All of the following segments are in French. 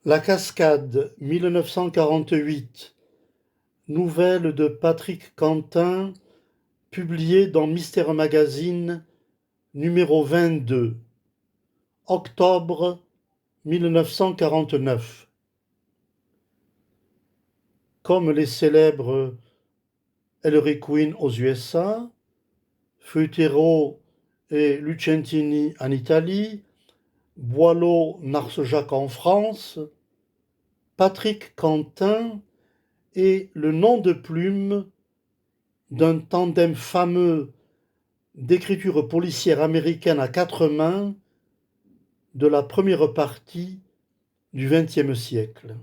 La Cascade, 1948, nouvelle de Patrick Quentin, publiée dans Mystère Magazine, numéro 22, octobre 1949. Comme les célèbres Ellery Queen aux USA, Fruitero et Lucentini en Italie, Boileau Narcejac en France, Patrick Quentin est le nom de plume d'un tandem fameux d'écriture policière américaine à quatre mains de la première partie du XXe siècle.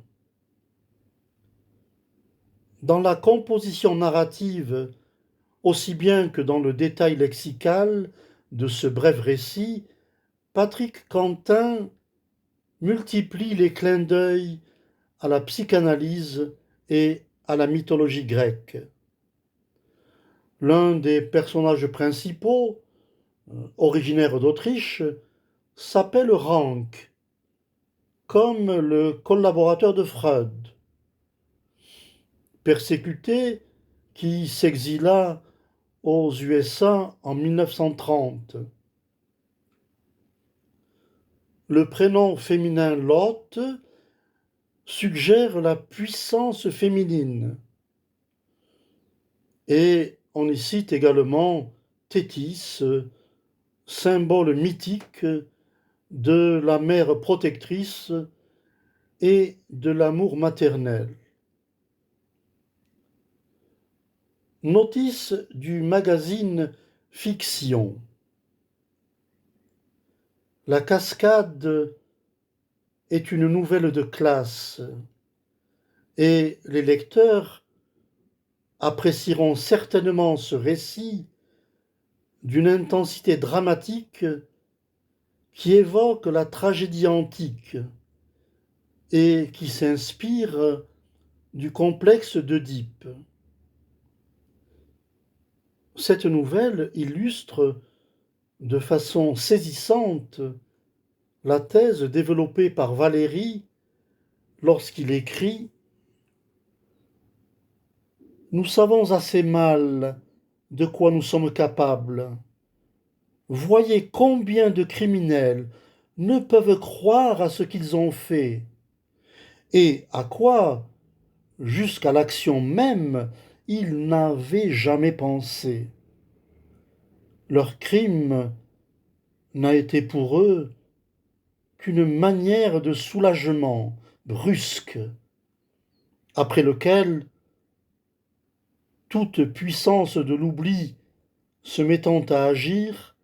Dans la composition narrative, aussi bien que dans le détail lexical de ce bref récit, Patrick Quentin multiplie les clins d'œil à la psychanalyse et à la mythologie grecque. L'un des personnages principaux, originaire d'Autriche, s'appelle Rank, comme le collaborateur de Freud, persécuté qui s'exila aux USA en 1930. Le prénom féminin Lotte suggère la puissance féminine. Et on y cite également Thétis, symbole mythique de la mère protectrice et de l'amour maternel. Notice du magazine Fiction. La Cascade est une nouvelle de classe et les lecteurs apprécieront certainement ce récit d'une intensité dramatique qui évoque la tragédie antique et qui s'inspire du complexe d'Œdipe. Cette nouvelle illustre de façon saisissante la thèse développée par Valéry lorsqu'il écrit « Nous savons assez mal de quoi nous sommes capables. Voyez combien de criminels ne peuvent croire à ce qu'ils ont fait, et à quoi, jusqu'à l'action même, ils n'avaient jamais pensé. Leur crime n'a été pour eux qu'une manière de soulagement brusque, après lequel, toute puissance de l'oubli se mettant à agir,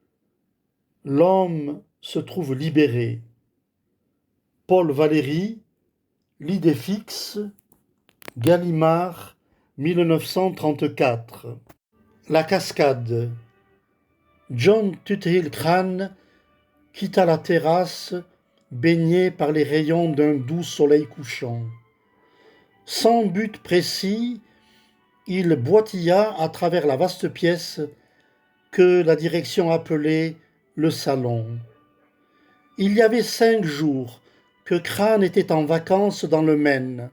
l'homme se trouve libéré. Paul Valéry, L'idée fixe, Gallimard, 1934. La Cascade. John Tuthill Crane quitta la terrasse, baigné par les rayons d'un doux soleil couchant. Sans but précis, il boitilla à travers la vaste pièce que la direction appelait le salon. Il y avait 5 jours que Crane était en vacances dans le Maine,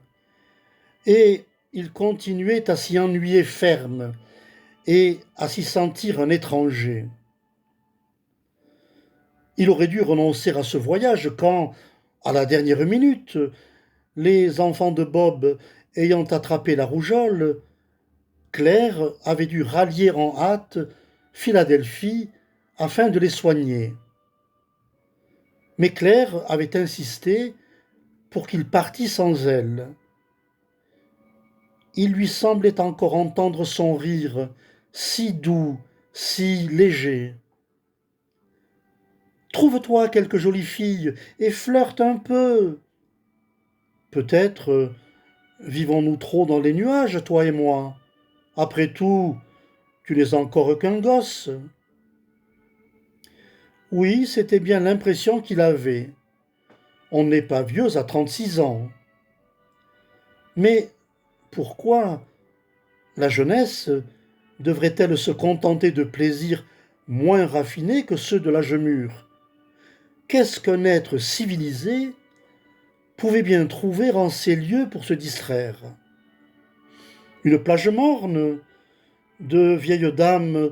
et il continuait à s'y ennuyer ferme et à s'y sentir un étranger. Il aurait dû renoncer à ce voyage quand, à la dernière minute, les enfants de Bob ayant attrapé la rougeole, Claire avait dû rallier en hâte Philadelphie afin de les soigner. Mais Claire avait insisté pour qu'il partît sans elle. Il lui semblait encore entendre son rire, si doux, si léger. « Trouve-toi quelque jolie fille et flirte un peu. Peut-être vivons-nous trop dans les nuages, toi et moi. Après tout, tu n'es encore qu'un gosse. » Oui, c'était bien l'impression qu'il avait. On n'est pas vieux à 36 ans. Mais pourquoi la jeunesse devrait-elle se contenter de plaisirs moins raffinés que ceux de l'âge mûr? Qu'est-ce qu'un être civilisé pouvait bien trouver en ces lieux pour se distraire. Une plage morne, de vieilles dames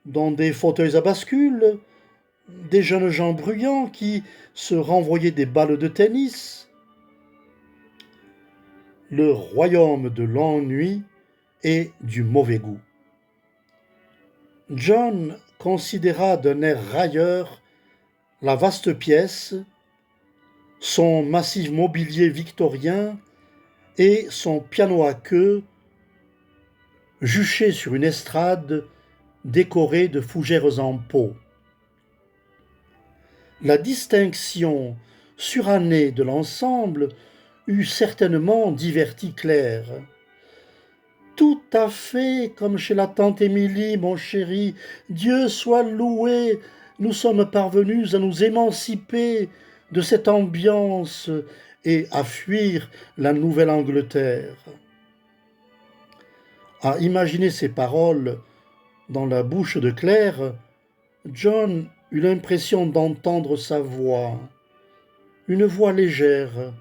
dans des fauteuils à bascule, des jeunes gens bruyants qui se renvoyaient des balles de tennis. Le royaume de l'ennui et du mauvais goût. John considéra d'un air railleur la vaste pièce, son massif mobilier victorien et son piano à queue juché sur une estrade décorée de fougères en pot. La distinction surannée de l'ensemble eût certainement diverti Claire. Tout à fait comme chez la tante Émilie, mon chéri. Dieu soit loué, nous sommes parvenus à nous émanciper de cette ambiance et à fuir la Nouvelle-Angleterre. À imaginer ces paroles dans la bouche de Claire, John eut l'impression d'entendre sa voix, une voix légère,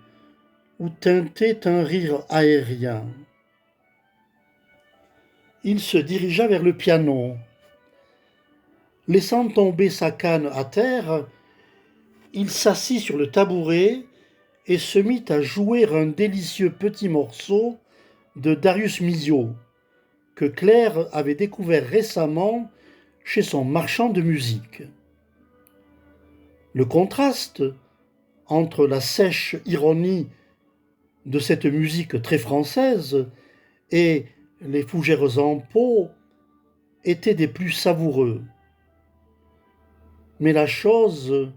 où teintait un rire aérien. Il se dirigea vers le piano. Laissant tomber sa canne à terre, il s'assit sur le tabouret et se mit à jouer un délicieux petit morceau de Darius Milhaud, que Claire avait découvert récemment chez son marchand de musique. Le contraste entre la sèche ironie de cette musique très française et les fougères en pot était des plus savoureux. Mais la chose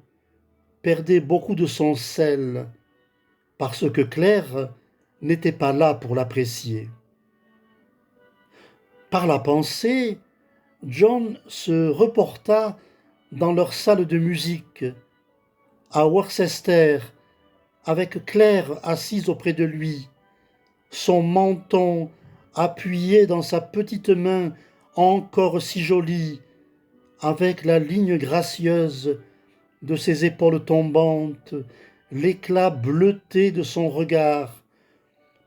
perdait beaucoup de son sel parce que Claire n'était pas là pour l'apprécier. Par la pensée, John se reporta dans leur salle de musique, à Worcester, avec Claire assise auprès de lui, son menton appuyé dans sa petite main encore si jolie, avec la ligne gracieuse de ses épaules tombantes, l'éclat bleuté de son regard,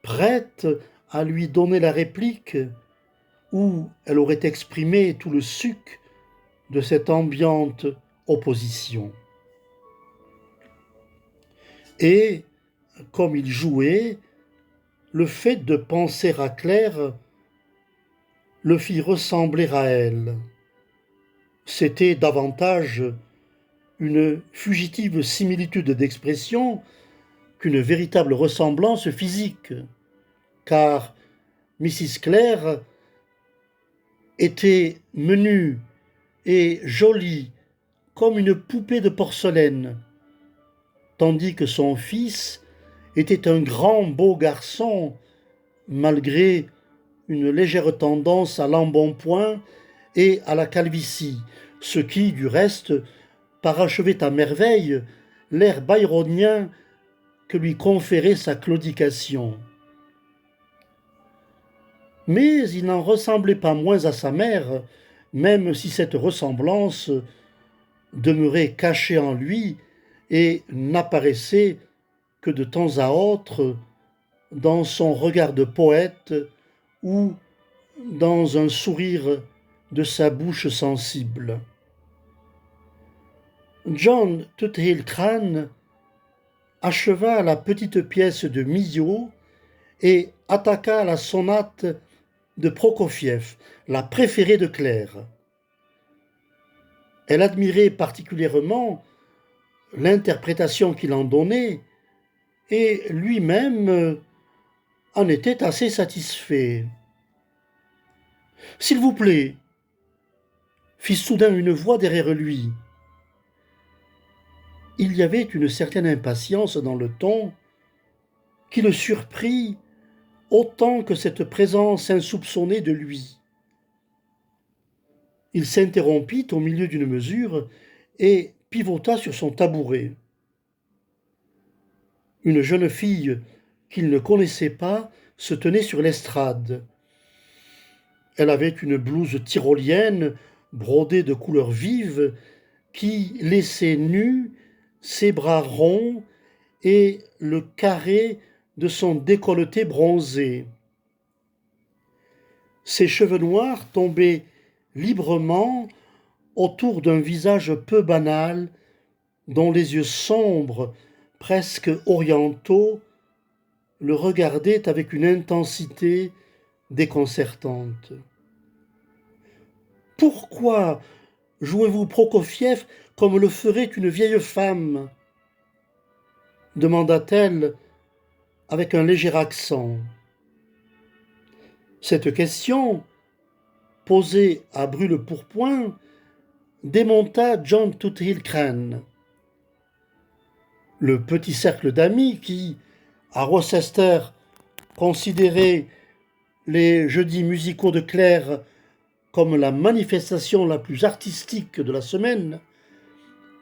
prête à lui donner la réplique où elle aurait exprimé tout le suc de cette ambiante opposition. Et, comme il jouait, le fait de penser à Claire le fit ressembler à elle. C'était davantage une fugitive similitude d'expression qu'une véritable ressemblance physique, car Mrs. Clare était menue et jolie comme une poupée de porcelaine, tandis que son fils était un grand beau garçon, malgré une légère tendance à l'embonpoint et à la calvitie, ce qui, du reste, parachevait à merveille l'air byronien que lui conférait sa claudication. Mais il n'en ressemblait pas moins à sa mère, même si cette ressemblance demeurait cachée en lui et n'apparaissait que de temps à autre dans son regard de poète ou dans un sourire de sa bouche sensible. John Tuthill-Crane acheva la petite pièce de Milhaud et attaqua la sonate de Prokofiev, la préférée de Claire. Elle admirait particulièrement l'interprétation qu'il en donnait et lui-même en était assez satisfait. « S'il vous plaît » fit soudain une voix derrière lui. Il y avait une certaine impatience dans le ton qui le surprit autant que cette présence insoupçonnée de lui. Il s'interrompit au milieu d'une mesure et pivota sur son tabouret. Une jeune fille qu'il ne connaissait pas se tenait sur l'estrade. Elle avait une blouse tyrolienne brodée de couleurs vives qui laissait nus ses bras ronds et le carré de son décolleté bronzé. Ses cheveux noirs tombaient librement autour d'un visage peu banal, dont les yeux sombres, presque orientaux, le regardaient avec une intensité déconcertante. « Pourquoi jouez-vous Prokofiev comme le ferait une vieille femme » demanda-t-elle avec un léger accent. Cette question, posée à brûle-pourpoint, démonta John Tuthill-Crane. Le petit cercle d'amis qui, à Rochester, considérait les jeudis musicaux de Claire comme la manifestation la plus artistique de la semaine,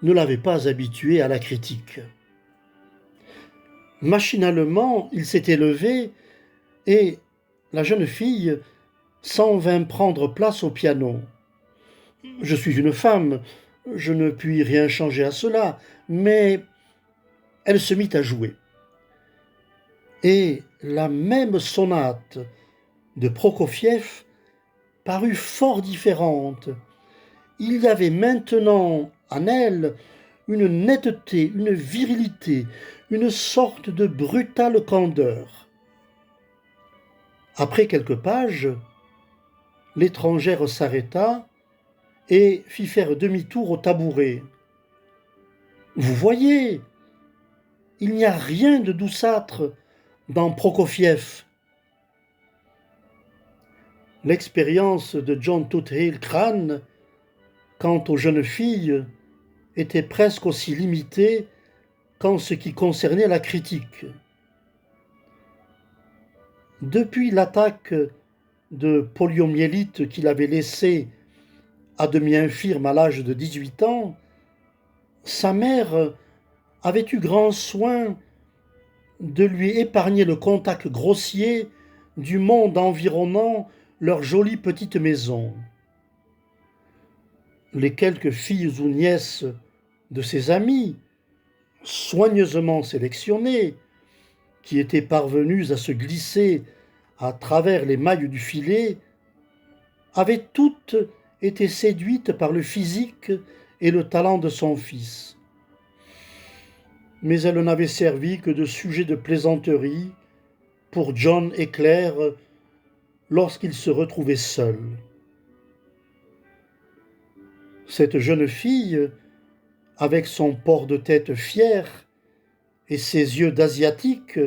ne l'avait pas habitué à la critique. Machinalement, il s'était levé et la jeune fille s'en vint prendre place au piano. « Je suis une femme, je ne puis rien changer à cela, mais elle se mit à jouer. Et la même sonate de Prokofiev parut fort différente. Il y avait maintenant en elle une netteté, une virilité, une sorte de brutale candeur. Après quelques pages, l'étrangère s'arrêta et fit faire demi-tour au tabouret. « Vous voyez, il n'y a rien de douceâtre dans Prokofiev. » L'expérience de John Tuthill-Crane quant aux jeunes filles était presque aussi limitée qu'en ce qui concernait la critique. Depuis l'attaque de poliomyélite qu'il avait laissée à demi infirme à l'âge de 18 ans, sa mère avait eu grand soin de lui épargner le contact grossier du monde environnant leur jolie petite maison. Les quelques filles ou nièces de ses amis, soigneusement sélectionnées, qui étaient parvenues à se glisser à travers les mailles du filet, avaient toutes été séduites par le physique et le talent de son fils. Mais elles n'avaient servi que de sujet de plaisanterie pour John et Claire lorsqu'ils se retrouvaient seuls. Cette jeune fille, avec son port de tête fier et ses yeux d'asiatique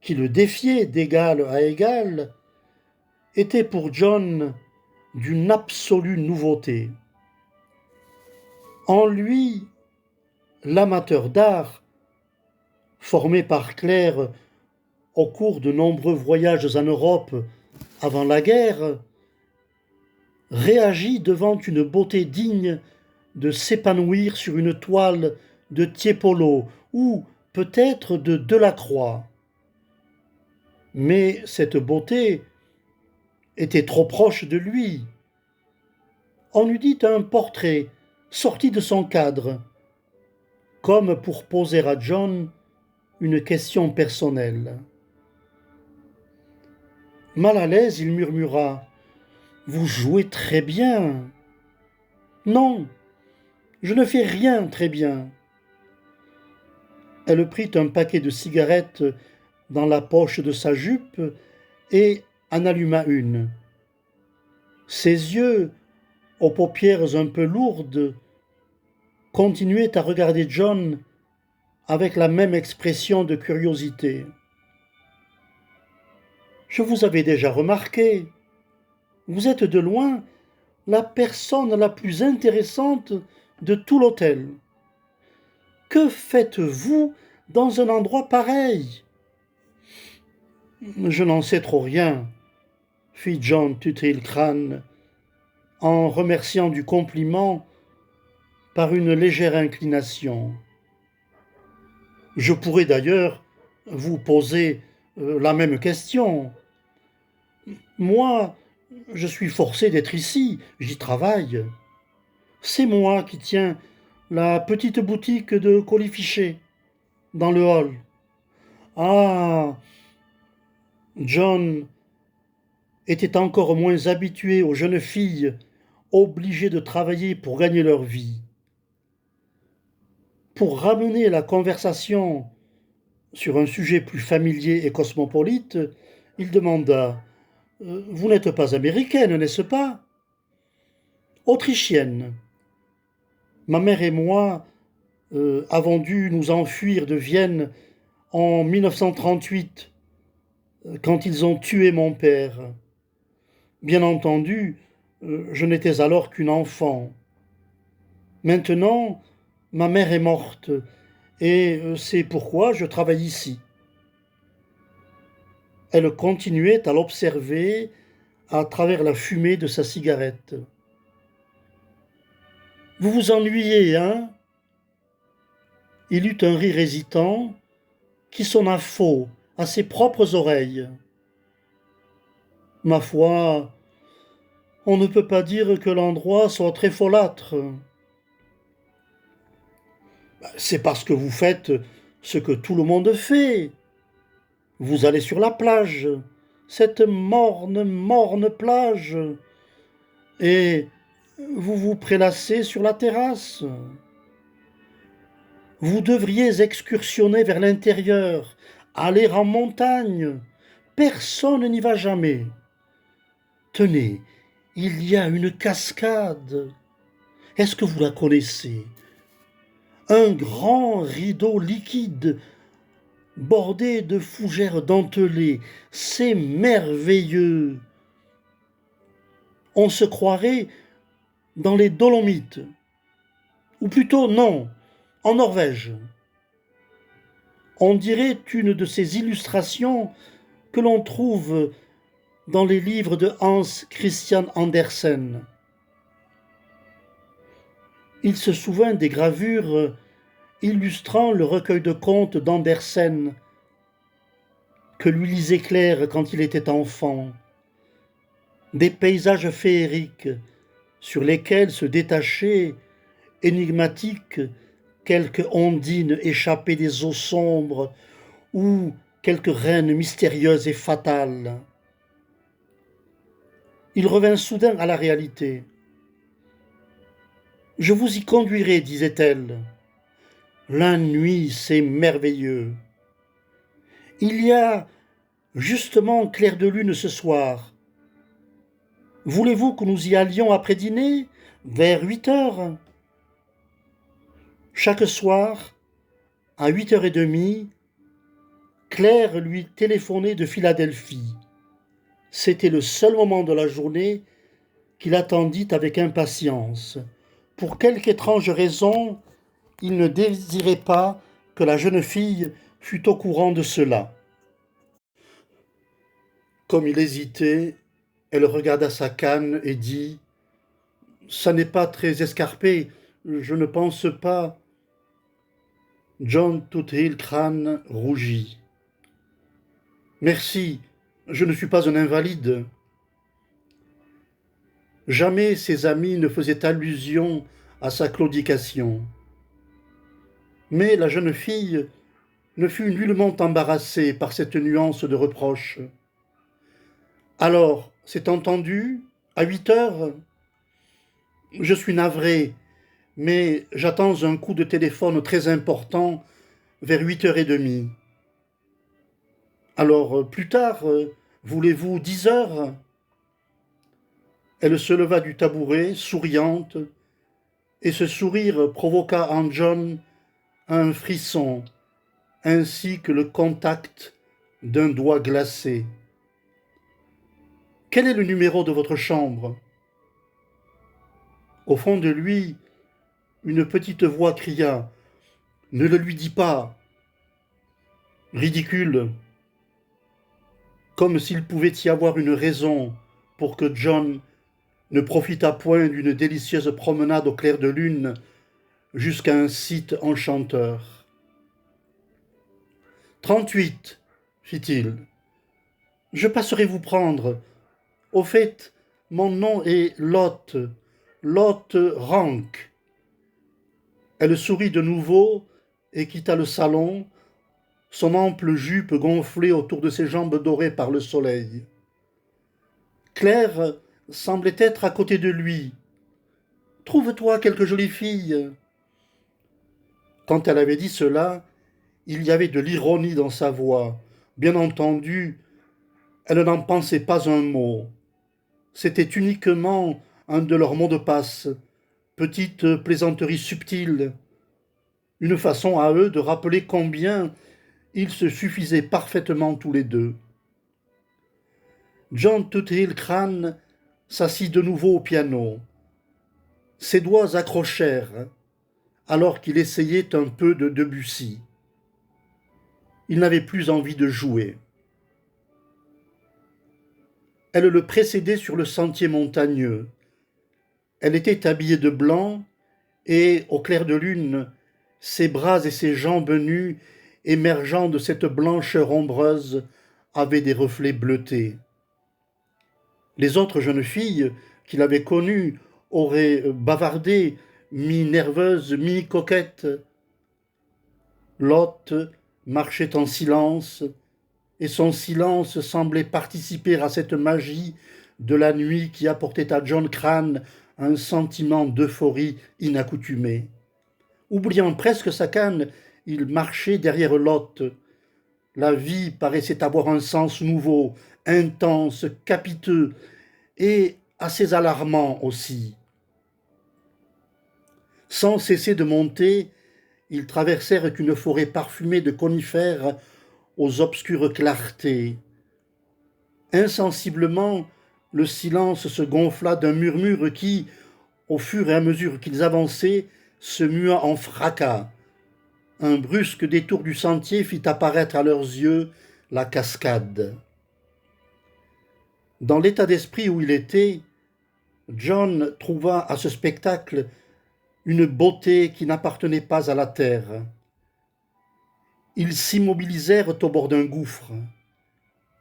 qui le défiaient d'égal à égal, était pour John d'une absolue nouveauté. En lui, l'amateur d'art, formé par Claire au cours de nombreux voyages en Europe avant la guerre, réagit devant une beauté digne de s'épanouir sur une toile de Tiepolo ou peut-être de Delacroix. Mais cette beauté était trop proche de lui. On eût dit un portrait sorti de son cadre, comme pour poser à John une question personnelle. Mal à l'aise, il murmura « Vous jouez très bien. »« Non, je ne fais rien très bien. » Elle prit un paquet de cigarettes dans la poche de sa jupe et en alluma une. Ses yeux, aux paupières un peu lourdes, continuaient à regarder John avec la même expression de curiosité. « Je vous avais déjà remarqué. Vous êtes de loin la personne la plus intéressante de tout l'hôtel. Que faites-vous dans un endroit pareil ?»« Je n'en sais trop rien, » fit John Tuthill-Crane, en remerciant du compliment par une légère inclination. « Je pourrais d'ailleurs vous poser la même question. Moi, je suis forcé d'être ici, j'y travaille. C'est moi qui tiens la petite boutique de colifichets. dans le hall. Ah, John était encore moins habitué aux jeunes filles obligées de travailler pour gagner leur vie. Pour ramener la conversation sur un sujet plus familier et cosmopolite, il demanda Vous n'êtes pas américaine, n'est-ce pas? Autrichienne. Ma mère et moi avons dû nous enfuir de Vienne en 1938, quand ils ont tué mon père. Bien entendu, je n'étais alors qu'une enfant. Maintenant, ma mère est morte et c'est pourquoi je travaille ici. Elle continuait à l'observer à travers la fumée de sa cigarette. Vous vous ennuyez, hein? Il eut un rire hésitant qui sonna faux à ses propres oreilles. Ma foi, on ne peut pas dire que l'endroit soit très folâtre. C'est parce que vous faites ce que tout le monde fait. Vous allez sur la plage, cette morne, morne plage, et vous vous prélassez sur la terrasse. Vous devriez excursionner vers l'intérieur, aller en montagne. Personne n'y va jamais. Tenez, il y a une cascade. Est-ce que vous la connaissez? Un grand rideau liquide bordé de fougères dentelées. C'est merveilleux. On se croirait dans les Dolomites. Ou plutôt non, en Norvège. On dirait une de ces illustrations que l'on trouve dans les livres de Hans Christian Andersen. Il se souvint des gravures illustrant le recueil de contes d'Andersen que lui lisait Claire quand il était enfant. Des paysages féeriques sur lesquels se détachaient, énigmatiques, quelques ondines échappées des eaux sombres ou quelques reines mystérieuses et fatales. Il revint soudain à la réalité. « Je vous y conduirai, disait-elle. La nuit, c'est merveilleux. Il y a justement clair de lune ce soir. Voulez-vous que nous y allions après dîner, vers 8 heures? Chaque soir, à 8h30, Claire lui téléphonait de Philadelphie. C'était le seul moment de la journée qu'il attendit avec impatience. Pour quelque étrange raison, il ne désirait pas que la jeune fille fût au courant de cela. Comme il hésitait, elle regarda sa canne et dit « Ça n'est pas très escarpé, je ne pense pas. » John Tuthill-Crane rougit. « Merci, je ne suis pas un invalide. » Jamais ses amis ne faisaient allusion à sa claudication. Mais la jeune fille ne fut nullement embarrassée par cette nuance de reproche. « Alors, c'est entendu, à 8 heures? Je suis navré, mais j'attends un coup de téléphone très important vers 8h30. Alors, plus tard, voulez-vous 10 heures? Elle se leva du tabouret, souriante, et ce sourire provoqua en John un frisson, ainsi que le contact d'un doigt glacé. « Quel est le numéro de votre chambre ?» Au fond de lui, une petite voix cria « Ne le lui dis pas !» Ridicule. Comme s'il pouvait y avoir une raison pour que John ne profitât point d'une délicieuse promenade au clair de lune jusqu'à un site enchanteur. « 38, fit-il. Je passerai vous prendre. Au fait, mon nom est Lotte Rank. » Elle sourit de nouveau et quitta le salon son ample jupe gonflée autour de ses jambes dorées par le soleil. Claire semblait être à côté de lui. Trouve-toi quelque jolie fille. Quand elle avait dit cela, il y avait de l'ironie dans sa voix. Bien entendu, elle n'en pensait pas un mot. C'était uniquement un de leurs mots de passe, petite plaisanterie subtile, une façon à eux de rappeler combien ils se suffisaient parfaitement tous les deux. John Tuthill Crane s'assit de nouveau au piano. Ses doigts accrochèrent alors qu'il essayait un peu de Debussy. Il n'avait plus envie de jouer. Elle le précédait sur le sentier montagneux. Elle était habillée de blanc et, au clair de lune, ses bras et ses jambes nues, émergeant de cette blancheur ombreuse, avaient des reflets bleutés. Les autres jeunes filles qu'il avait connues auraient bavardé, mi-nerveuses, mi-coquettes. L'hôte marchait en silence, et son silence semblait participer à cette magie de la nuit qui apportait à John Crane un sentiment d'euphorie inaccoutumé. Oubliant presque sa canne, il marchait derrière l'hôte. La vie paraissait avoir un sens nouveau, intense, capiteux et assez alarmant aussi. Sans cesser de monter, ils traversèrent une forêt parfumée de conifères aux obscures clartés. Insensiblement, le silence se gonfla d'un murmure qui, au fur et à mesure qu'ils avançaient, se mua en fracas. Un brusque détour du sentier fit apparaître à leurs yeux la cascade. Dans l'état d'esprit où il était, John trouva à ce spectacle une beauté qui n'appartenait pas à la terre. Ils s'immobilisèrent au bord d'un gouffre.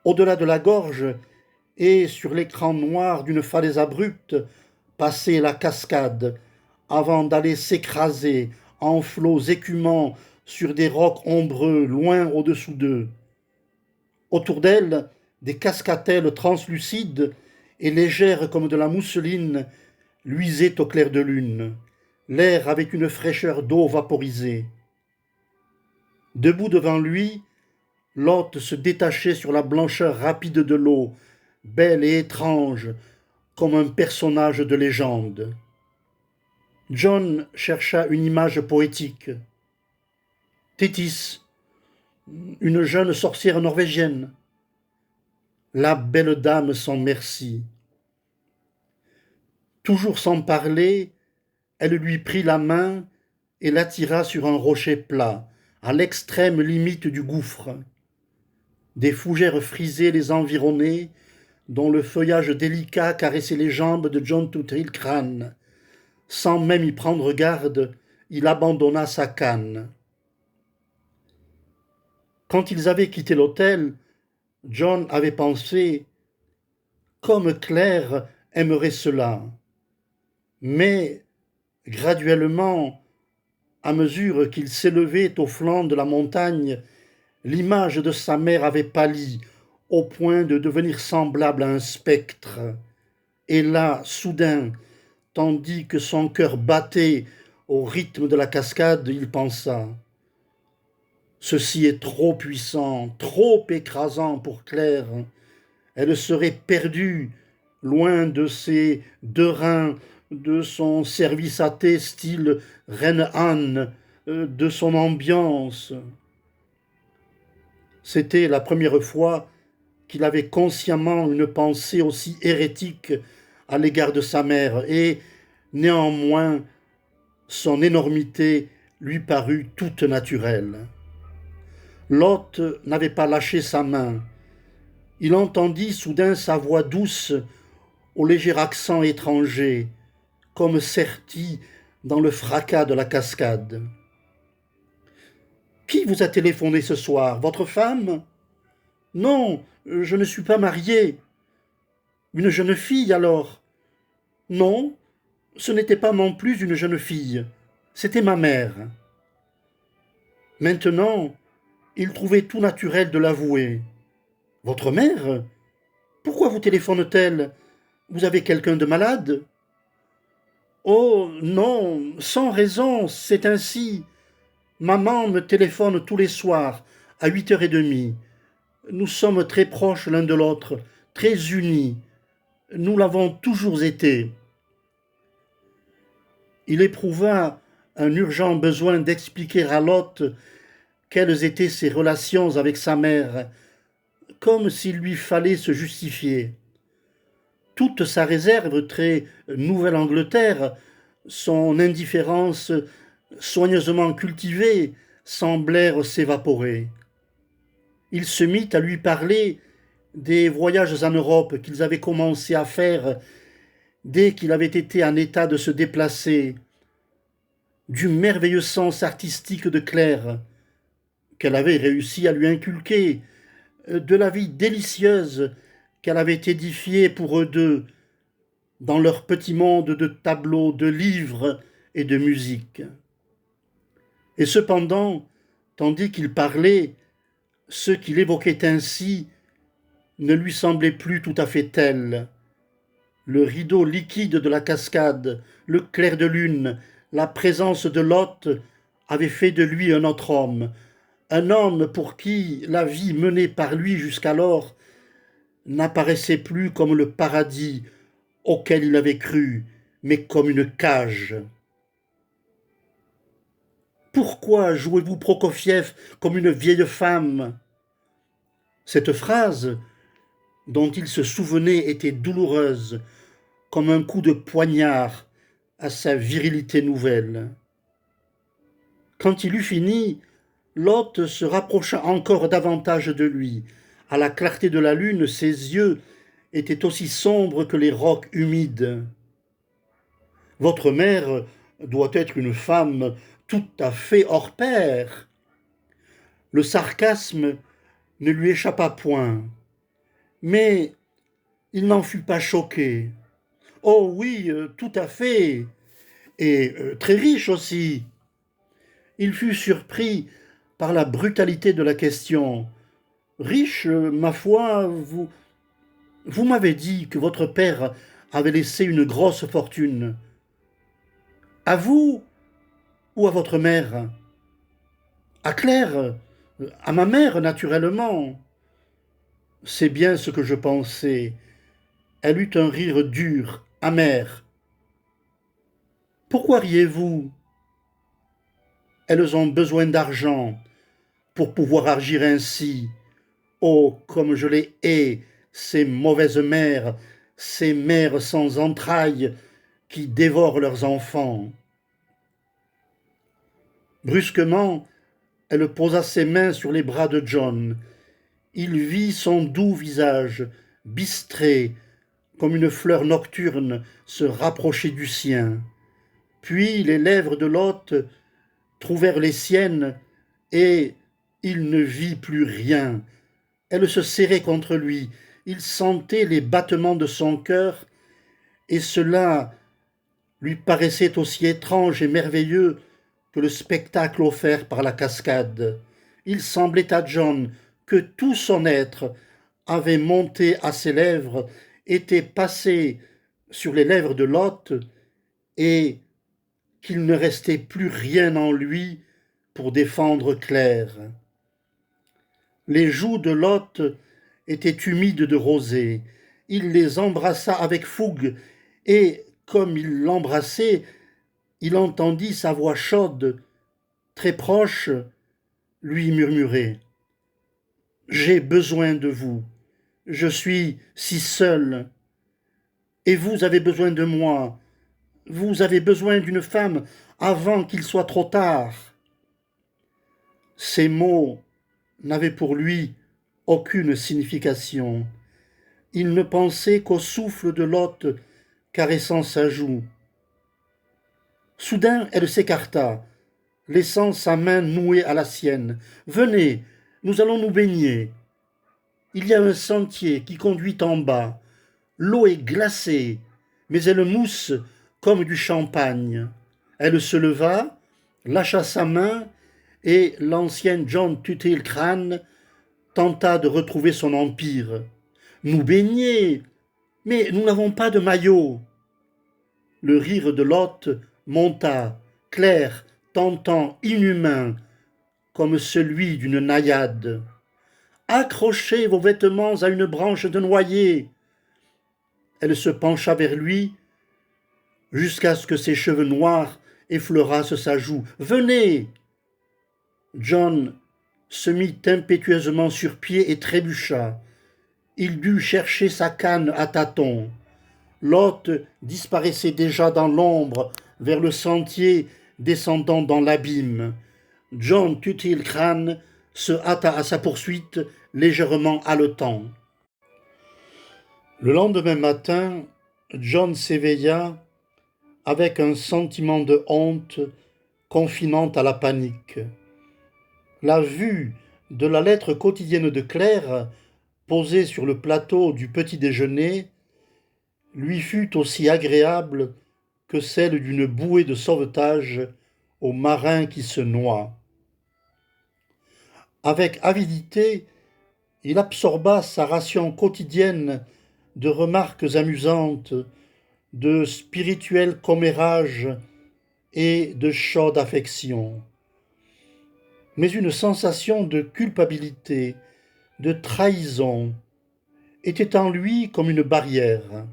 Au-delà de la gorge et sur l'écran noir d'une falaise abrupte passait la cascade avant d'aller s'écraser en flots écumants sur des rocs ombreux loin au-dessous d'eux. Autour d'elle, des cascatelles translucides et légères comme de la mousseline luisaient au clair de lune. L'air avait une fraîcheur d'eau vaporisée. Debout devant lui, l'hôte se détachait sur la blancheur rapide de l'eau, belle et étrange, comme un personnage de légende. John chercha une image poétique. Thétis, une jeune sorcière norvégienne. La belle dame sans merci. Toujours sans parler, elle lui prit la main et l'attira sur un rocher plat, à l'extrême limite du gouffre. Des fougères frisées les environnaient, dont le feuillage délicat caressait les jambes de John Tuthill Crane. Sans même y prendre garde, il abandonna sa canne. Quand ils avaient quitté l'hôtel, John avait pensé « Comme Claire aimerait cela ». Mais, graduellement, à mesure qu'il s'élevait au flanc de la montagne, l'image de sa mère avait pâli au point de devenir semblable à un spectre. Et là, soudain, tandis que son cœur battait au rythme de la cascade, il pensa « Ceci est trop puissant, trop écrasant pour Claire. Elle serait perdue, loin de ses deux reins, de son service à thé style Reine Anne, de son ambiance. » C'était la première fois qu'il avait consciemment une pensée aussi hérétique à l'égard de sa mère, et néanmoins son énormité lui parut toute naturelle. L'hôte n'avait pas lâché sa main. Il entendit soudain sa voix douce au léger accent étranger, comme sertie dans le fracas de la cascade. « Qui vous a téléphoné ce soir? Votre femme? » ?»« Non, je ne suis pas mariée. »« Une jeune fille alors? » ?»« Non, ce n'était pas non plus une jeune fille. C'était ma mère. » Maintenant, il trouvait tout naturel de l'avouer. Votre mère? Pourquoi vous téléphone-t-elle? Vous avez quelqu'un de malade? Oh non, sans raison, c'est ainsi. Maman me téléphone tous les soirs à 8h30. Nous sommes très proches l'un de l'autre, très unis. Nous l'avons toujours été. Il éprouva un urgent besoin d'expliquer à l'hôte quelles étaient ses relations avec sa mère, comme s'il lui fallait se justifier. Toute sa réserve très Nouvelle-Angleterre, son indifférence soigneusement cultivée, semblèrent s'évaporer. Il se mit à lui parler des voyages en Europe qu'ils avaient commencé à faire dès qu'il avait été en état de se déplacer, du merveilleux sens artistique de Claire, qu'elle avait réussi à lui inculquer, de la vie délicieuse qu'elle avait édifiée pour eux deux, dans leur petit monde de tableaux, de livres et de musique. Et cependant, tandis qu'il parlait, ce qu'il évoquait ainsi ne lui semblait plus tout à fait tel. Le rideau liquide de la cascade, le clair de lune, la présence de l'hôte avaient fait de lui un autre homme, un homme pour qui la vie menée par lui jusqu'alors n'apparaissait plus comme le paradis auquel il avait cru, mais comme une cage. Pourquoi jouez-vous Prokofiev comme une vieille femme? Cette phrase, dont il se souvenait, était douloureuse, comme un coup de poignard à sa virilité nouvelle. Quand il eut fini, l'hôte se rapprocha encore davantage de lui. À la clarté de la lune, ses yeux étaient aussi sombres que les rocs humides. Votre mère doit être une femme tout à fait hors pair. Le sarcasme ne lui échappa point, mais il n'en fut pas choqué. Oh oui, tout à fait, et très riche aussi. Il fut surpris par la brutalité de la question. Riche, ma foi, vous m'avez dit que votre père avait laissé une grosse fortune. À vous ou à votre mère? À Claire, à ma mère, naturellement. C'est bien ce que je pensais. Elle eut un rire dur, amer. Pourquoi riez-vous? Elles ont besoin d'argent pour pouvoir agir ainsi. Oh, comme je les hais, ces mauvaises mères, ces mères sans entrailles qui dévorent leurs enfants. Brusquement, elle posa ses mains sur les bras de John. Il vit son doux visage, bistré, comme une fleur nocturne, se rapprocher du sien. Puis les lèvres de l'hôte trouvèrent les siennes, et il ne vit plus rien. Elle se serrait contre lui. Il sentait les battements de son cœur, et cela lui paraissait aussi étrange et merveilleux que le spectacle offert par la cascade. Il semblait à John que tout son être avait monté à ses lèvres, était passé sur les lèvres de l'hôte, et qu'il ne restait plus rien en lui pour défendre Claire. Les joues de l'hôte étaient humides de rosée. Il les embrassa avec fougue, et, comme il l'embrassait, il entendit sa voix chaude, très proche, lui murmurer: J'ai besoin de vous. Je suis si seul. Et vous avez besoin de moi. Vous avez besoin d'une femme avant qu'il soit trop tard. Ces mots n'avaient pour lui aucune signification. Il ne pensait qu'au souffle de l'hôte caressant sa joue. Soudain, elle s'écarta, laissant sa main nouée à la sienne. Venez, nous allons nous baigner. Il y a un sentier qui conduit en bas. L'eau est glacée, mais elle mousse comme du champagne. Elle se leva, lâcha sa main et l'ancien John Tuthill Crane tenta de retrouver son empire. Nous baigner, mais nous n'avons pas de maillot. Le rire de l'hôte monta, clair, tentant, inhumain, comme celui d'une naïade. Accrochez vos vêtements à une branche de noyer. Elle se pencha vers lui jusqu'à ce que ses cheveux noirs effleurassent sa joue. Venez! John se mit impétueusement sur pied et trébucha. Il dut chercher sa canne à tâtons. L'hôte disparaissait déjà dans l'ombre vers le sentier descendant dans l'abîme. John Tuthill Crane se hâta à sa poursuite, légèrement haletant. Le lendemain matin, John s'éveilla avec un sentiment de honte confinant à la panique. La vue de la lettre quotidienne de Claire, posée sur le plateau du petit déjeuner, lui fut aussi agréable que celle d'une bouée de sauvetage aux marins qui se noient. Avec avidité, il absorba sa ration quotidienne de remarques amusantes, de spirituels commérages et de chaude affection. Mais une sensation de culpabilité, de trahison, était en lui comme une barrière.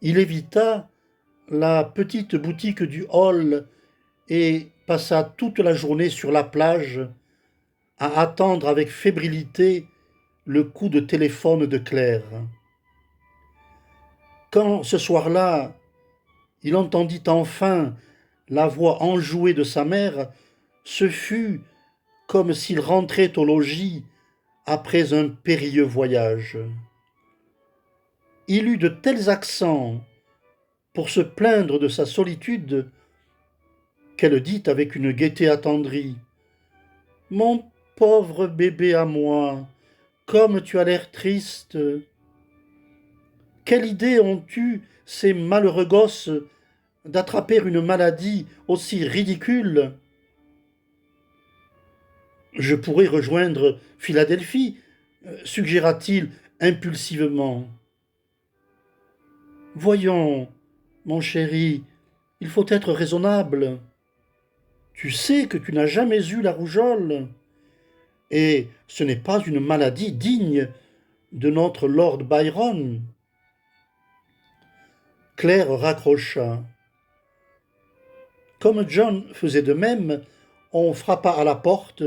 Il évita la petite boutique du hall et passa toute la journée sur la plage à attendre avec fébrilité le coup de téléphone de Claire. Quand ce soir-là, il entendit enfin la voix enjouée de sa mère, ce fut comme s'il rentrait au logis après un périlleux voyage. Il eut de tels accents pour se plaindre de sa solitude qu'elle dit avec une gaieté attendrie: Mon pauvre bébé à moi, comme tu as l'air triste. Quelle idée ont eu ces malheureux gosses d'attraper une maladie aussi ridicule? Je pourrais rejoindre Philadelphie, suggéra-t-il impulsivement. Voyons, mon chéri, il faut être raisonnable. Tu sais que tu n'as jamais eu la rougeole, et ce n'est pas une maladie digne de notre Lord Byron. Claire raccrocha. Comme John faisait de même, on frappa à la porte,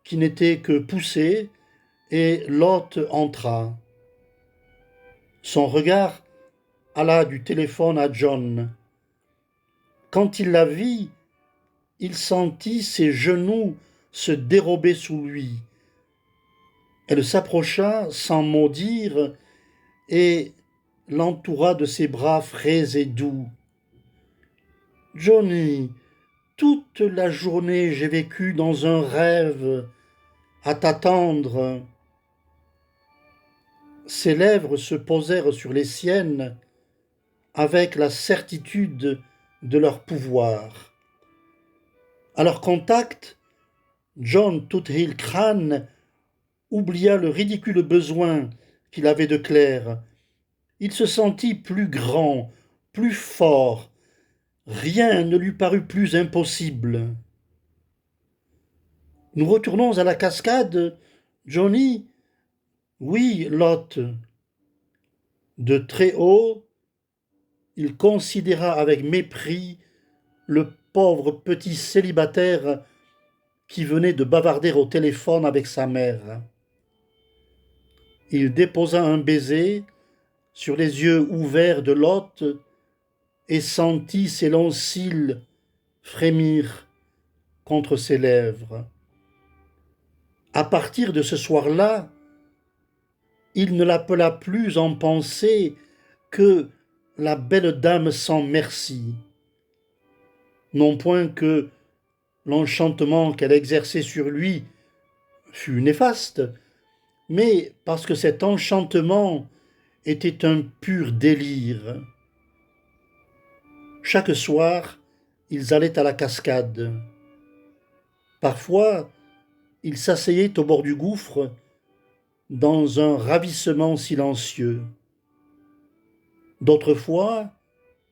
qui n'était que poussée, et l'hôte entra. Son regard alla du téléphone à John. Quand il la vit, il sentit ses genoux se dérober sous lui. Elle s'approcha sans mot dire et l'entoura de ses bras frais et doux. Johnny, toute la journée j'ai vécu dans un rêve à t'attendre. Ses lèvres se posèrent sur les siennes avec la certitude de leur pouvoir. À leur contact, John Tuthill Crane oublia le ridicule besoin qu'il avait de Claire. Il se sentit plus grand, plus fort. Rien ne lui parut plus impossible. Nous retournons à la cascade, Johnny? Oui, l'hôte. De très haut, il considéra avec mépris le pauvre petit célibataire qui venait de bavarder au téléphone avec sa mère. Il déposa un baiser sur les yeux ouverts de l'hôte et sentit ses longs cils frémir contre ses lèvres. À partir de ce soir-là, il ne l'appela plus en pensée que la belle dame sans merci. Non point que l'enchantement qu'elle exerçait sur lui fût néfaste, mais parce que cet enchantement était un pur délire. Chaque soir, ils allaient à la cascade. Parfois, il s'asseyait au bord du gouffre dans un ravissement silencieux. D'autres fois,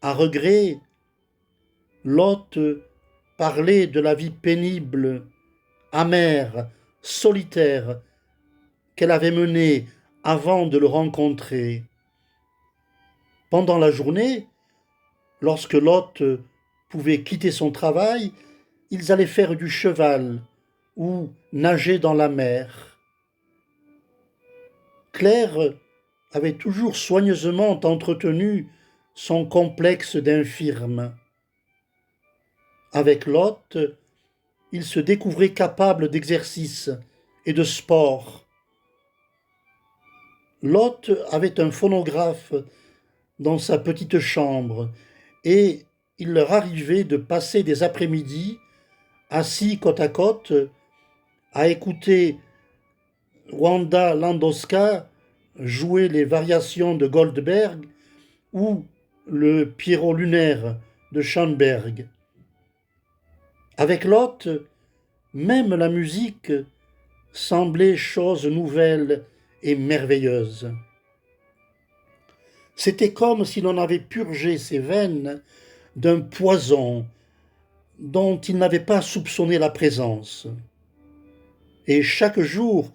à regret, l'hôte parlait de la vie pénible, amère, solitaire qu'elle avait menée avant de le rencontrer. Pendant la journée, lorsque l'hôte pouvait quitter son travail, ils allaient faire du cheval ou nager dans la mer. Claire avait toujours soigneusement entretenu son complexe d'infirme. Avec l'hôte, il se découvrait capable d'exercice et de sport. L'hôte avait un phonographe dans sa petite chambre et il leur arrivait de passer des après-midi assis côte à côte à écouter Wanda Landowska jouer les variations de Goldberg ou le Pierrot lunaire de Schoenberg. Avec l'hôte, même la musique semblait chose nouvelle et merveilleuse. C'était comme si l'on avait purgé ses veines d'un poison dont il n'avait pas soupçonné la présence. Et chaque jour,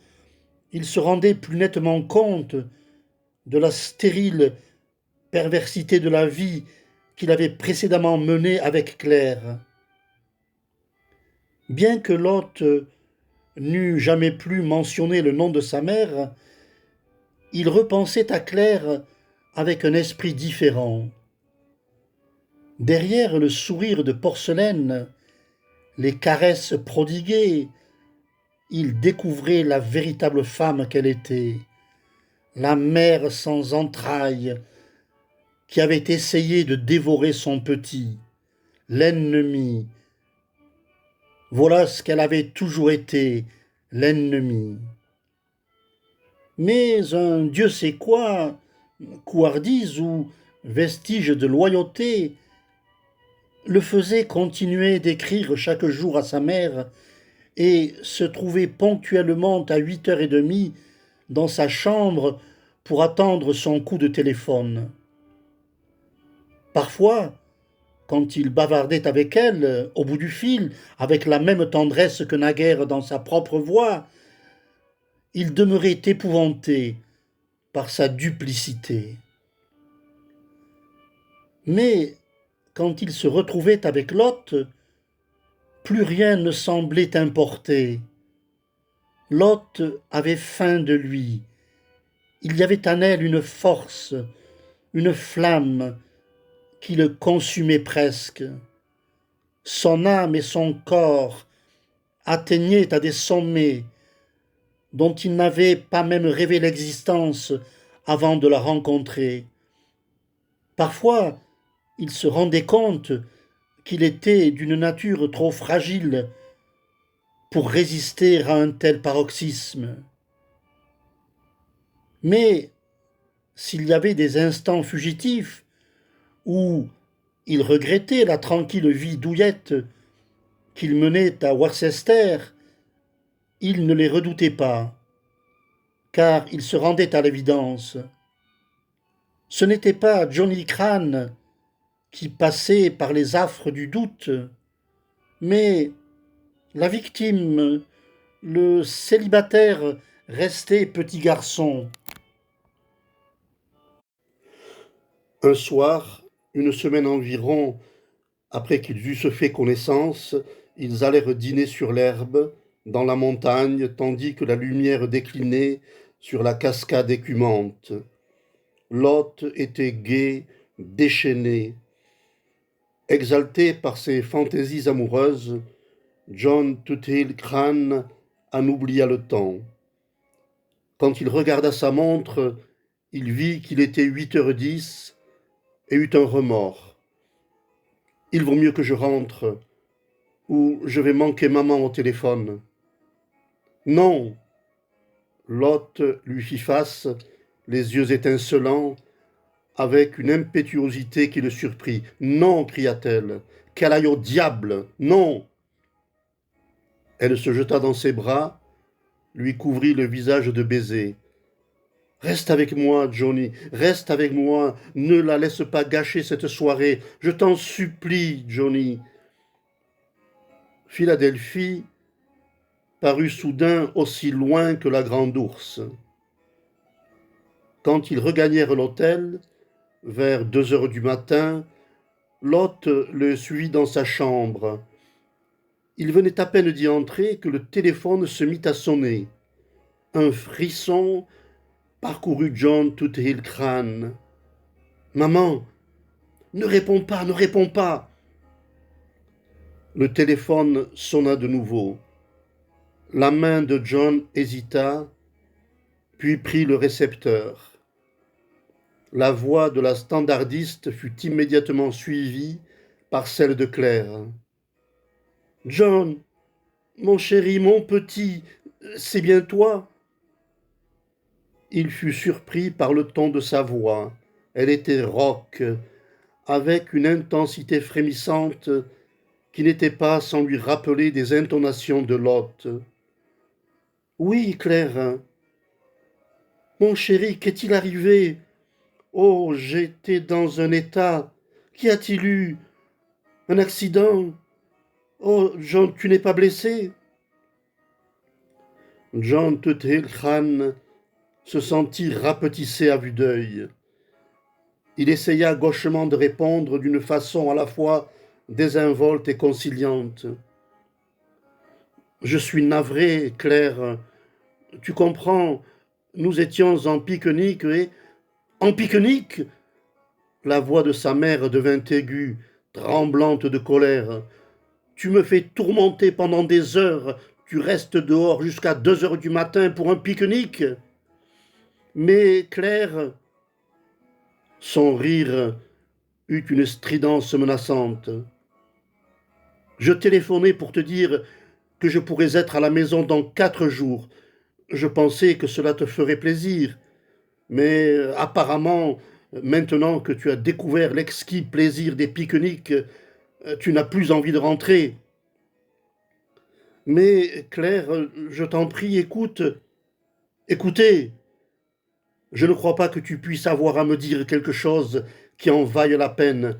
il se rendait plus nettement compte de la stérile perversité de la vie qu'il avait précédemment menée avec Claire. Bien que l'hôte n'eût jamais plus mentionné le nom de sa mère, il repensait à Claire avec un esprit différent. Derrière le sourire de porcelaine, les caresses prodiguées, il découvrait la véritable femme qu'elle était, la mère sans entrailles qui avait essayé de dévorer son petit, l'ennemi. Voilà ce qu'elle avait toujours été, l'ennemi. Mais un Dieu sait quoi, couardise ou vestige de loyauté, le faisait continuer d'écrire chaque jour à sa mère et se trouver ponctuellement à 8h30 dans sa chambre pour attendre son coup de téléphone. Parfois, quand il bavardait avec elle, au bout du fil, avec la même tendresse que naguère dans sa propre voix, il demeurait épouvanté par sa duplicité. Mais quand il se retrouvait avec l'hôte, plus rien ne semblait importer. L'hôte avait faim de lui. Il y avait en elle une force, une flamme qui le consumait presque. Son âme et son corps atteignaient à des sommets dont il n'avait pas même rêvé l'existence avant de la rencontrer. Parfois, il se rendait compte qu'il était d'une nature trop fragile pour résister à un tel paroxysme. Mais s'il y avait des instants fugitifs où il regrettait la tranquille vie douillette qu'il menait à Worcester, il ne les redoutait pas, car il se rendait à l'évidence. Ce n'était pas Johnny Crane qui passait par les affres du doute, mais la victime, le célibataire resté petit garçon. Un soir, une semaine environ après qu'ils eussent fait connaissance, ils allèrent dîner sur l'herbe, dans la montagne, tandis que la lumière déclinait sur la cascade écumante. L'hôte était gai, déchaîné. Exalté par ses fantaisies amoureuses, John Tuthill Crane en oublia le temps. Quand il regarda sa montre, il vit qu'il était 8h10 et eut un remords. Il vaut mieux que je rentre, ou je vais manquer maman au téléphone. Non, l'hôte lui fit face, les yeux étincelants, avec une impétuosité qui le surprit. Non, cria-t-elle, qu'elle aille au diable, non. Elle se jeta dans ses bras, lui couvrit le visage de baisers. Reste avec moi, Johnny, reste avec moi, ne la laisse pas gâcher cette soirée, je t'en supplie, Johnny. Philadelphie parut soudain aussi loin que la grande ourse. Quand ils regagnèrent l'hôtel, vers 2 heures du matin, l'hôte le suivit dans sa chambre. Il venait à peine d'y entrer que le téléphone se mit à sonner. Un frisson parcourut John Tuthill crâne. Maman, ne réponds pas, ne réponds pas. Le téléphone sonna de nouveau. La main de John hésita, puis prit le récepteur. La voix de la standardiste fut immédiatement suivie par celle de Claire. John, mon chéri, mon petit, c'est bien toi? Il fut surpris par le ton de sa voix. Elle était rauque, avec une intensité frémissante qui n'était pas sans lui rappeler des intonations de l'hôte. Oui, Claire. Mon chéri, qu'est-il arrivé? Oh, j'étais dans un état. Qu'y a-t-il eu? Un accident? Oh, John, tu n'es pas blessé? John Tuthill-Khan se sentit rapetissé à vue d'œil. Il essaya gauchement de répondre d'une façon à la fois désinvolte et conciliante. Je suis navré, Claire. Tu comprends, nous étions en pique-nique et... En pique-nique? La voix de sa mère devint aiguë, tremblante de colère. Tu me fais tourmenter pendant des heures. Tu restes dehors jusqu'à 2 heures du matin pour un pique-nique? Mais, Claire, son rire eut une stridence menaçante. Je téléphonais pour te dire que je pourrais être à la maison dans 4 jours. Je pensais que cela te ferait plaisir. Mais apparemment, maintenant que tu as découvert l'exquis plaisir des pique-niques, tu n'as plus envie de rentrer. Mais Claire, je t'en prie, écoute. Écoutez, je ne crois pas que tu puisses avoir à me dire quelque chose qui en vaille la peine,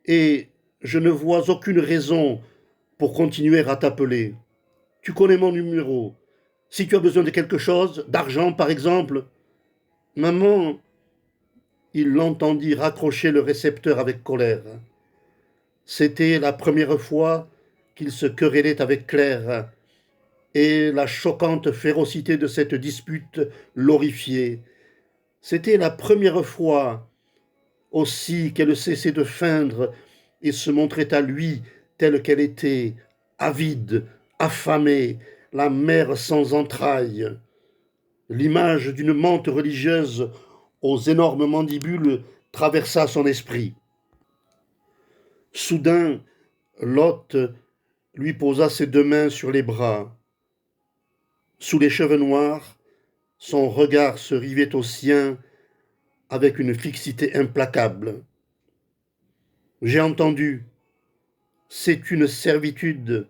et je ne vois aucune raison pour continuer à t'appeler. Tu connais mon numéro. Si tu as besoin de quelque chose, d'argent par exemple, maman, il l'entendit raccrocher le récepteur avec colère. C'était la première fois qu'il se querellait avec Claire, et la choquante férocité de cette dispute l'horrifiait. C'était la première fois aussi qu'elle cessait de feindre et se montrait à lui telle qu'elle était, avide, affamée, la mère sans entrailles. L'image d'une menthe religieuse aux énormes mandibules traversa son esprit. Soudain, l'hôte lui posa ses 2 mains sur les bras. Sous les cheveux noirs, son regard se rivait au sien avec une fixité implacable. J'ai entendu, c'est une servitude,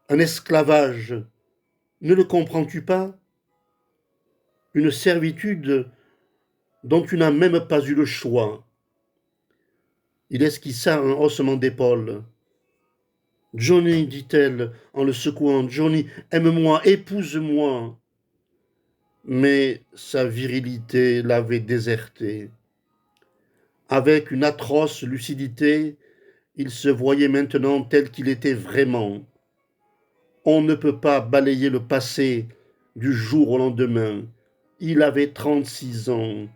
un esclavage. Ne le comprends-tu pas? Une servitude dont tu n'as même pas eu le choix. Il esquissa un haussement d'épaules. Johnny, dit-elle en le secouant, Johnny, aime-moi, épouse-moi. Mais sa virilité l'avait déserté. Avec une atroce lucidité, il se voyait maintenant tel qu'il était vraiment. On ne peut pas balayer le passé du jour au lendemain. Il avait 36 ans.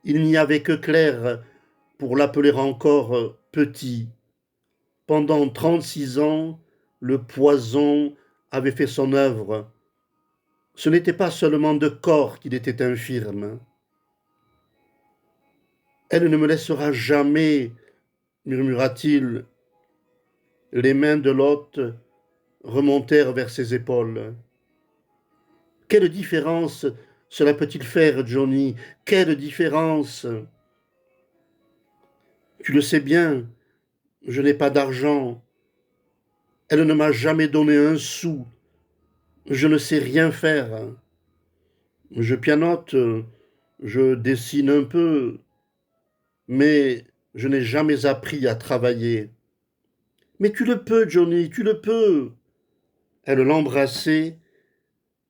Il n'y avait que Claire pour l'appeler encore petit. Pendant 36 ans, le poison avait fait son œuvre. Ce n'était pas seulement de corps qu'il était infirme. Elle ne me laissera jamais, murmura-t-il. Les mains de l'hôte remontèrent vers ses épaules. Quelle différence cela peut-il faire, Johnny? Quelle différence? Tu le sais bien, je n'ai pas d'argent. Elle ne m'a jamais donné un sou. Je ne sais rien faire. Je pianote, je dessine un peu, mais je n'ai jamais appris à travailler. Mais tu le peux, Johnny, tu le peux. Elle l'embrassait,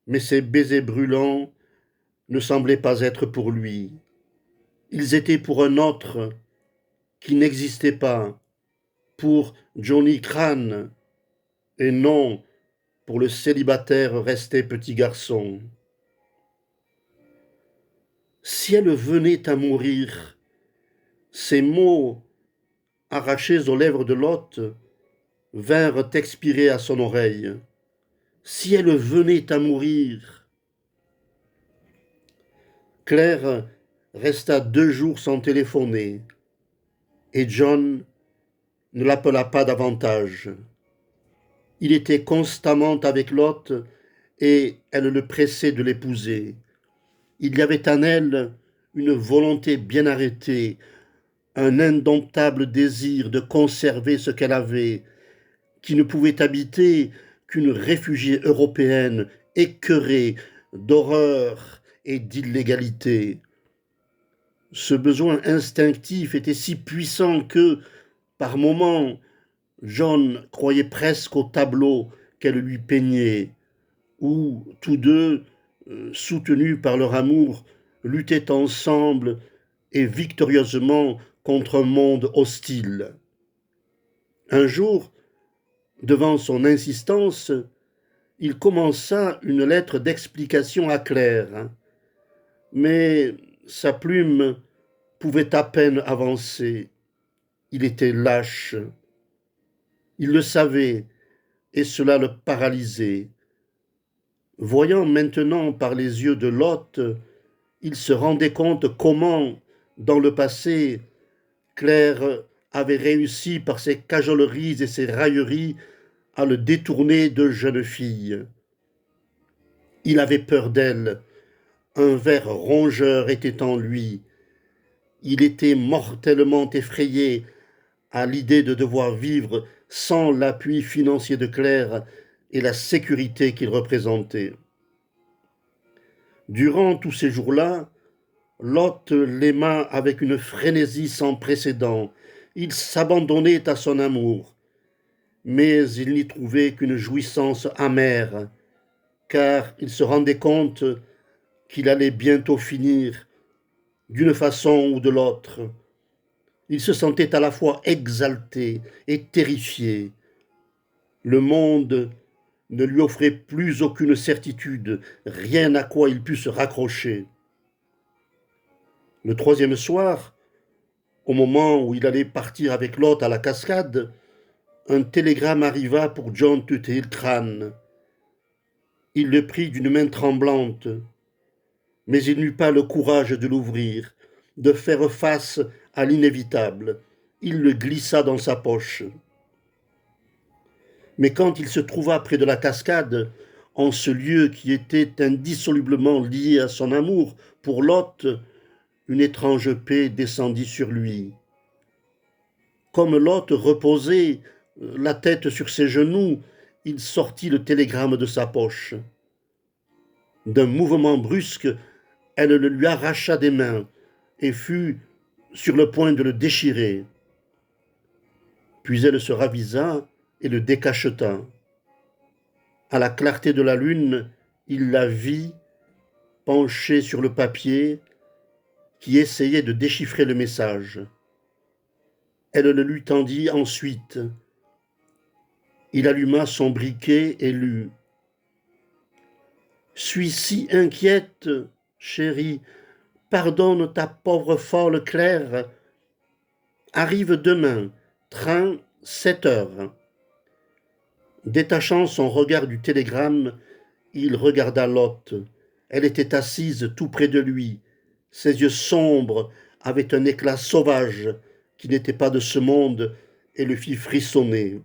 mais ses baisers brûlants ne semblaient pas être pour lui. Ils étaient pour un autre qui n'existait pas, pour Johnny Crane, et non pour le célibataire resté petit garçon. Si elle venait à mourir, ces mots arrachés aux lèvres de l'hôte vinrent expirer à son oreille. Si elle venait à mourir. Claire resta 2 jours sans téléphoner, et John ne l'appela pas davantage. Il était constamment avec l'hôte, et elle le pressait de l'épouser. Il y avait en elle une volonté bien arrêtée, un indomptable désir de conserver ce qu'elle avait, qui ne pouvait habiter qu'une réfugiée européenne écœurée d'horreur et d'illégalité. Ce besoin instinctif était si puissant que, par moments, John croyait presque au tableau qu'elle lui peignait, où tous deux, soutenus par leur amour, luttaient ensemble et victorieusement contre un monde hostile. Un jour, devant son insistance, il commença une lettre d'explication à Claire, mais sa plume pouvait à peine avancer. Il était lâche. Il le savait, et cela le paralysait. Voyant maintenant par les yeux de Lot, il se rendait compte comment, dans le passé, Claire avait réussi par ses cajoleries et ses railleries à le détourner de jeune fille. Il avait peur d'elle. Un ver rongeur était en lui. Il était mortellement effrayé à l'idée de devoir vivre sans l'appui financier de Claire et la sécurité qu'il représentait. Durant tous ces jours-là, Lot l'aima avec une frénésie sans précédent. Il s'abandonnait à son amour, mais il n'y trouvait qu'une jouissance amère, car il se rendait compte qu'il allait bientôt finir, d'une façon ou de l'autre. Il se sentait à la fois exalté et terrifié. Le monde ne lui offrait plus aucune certitude, rien à quoi il pût se raccrocher. Le troisième soir, au moment où il allait partir avec l'hôte à la cascade, un télégramme arriva pour John Tuthill-Crane. Il le prit d'une main tremblante, mais il n'eut pas le courage de l'ouvrir, de faire face à l'inévitable. Il le glissa dans sa poche. Mais quand il se trouva près de la cascade, en ce lieu qui était indissolublement lié à son amour pour Lot, une étrange paix descendit sur lui. Comme Lot reposait la tête sur ses genoux, il sortit le télégramme de sa poche. D'un mouvement brusque, elle le lui arracha des mains et fut sur le point de le déchirer. Puis elle se ravisa et le décacheta. À la clarté de la lune, il la vit penchée sur le papier qui essayait de déchiffrer le message. Elle le lui tendit ensuite. Il alluma son briquet et lut. « Suis si inquiète, chérie, pardonne ta pauvre folle Claire. Arrive demain, train 7 heures. » Détachant son regard du télégramme, il regarda Lot. Elle était assise tout près de lui. Ses yeux sombres avaient un éclat sauvage qui n'était pas de ce monde et le fit frissonner.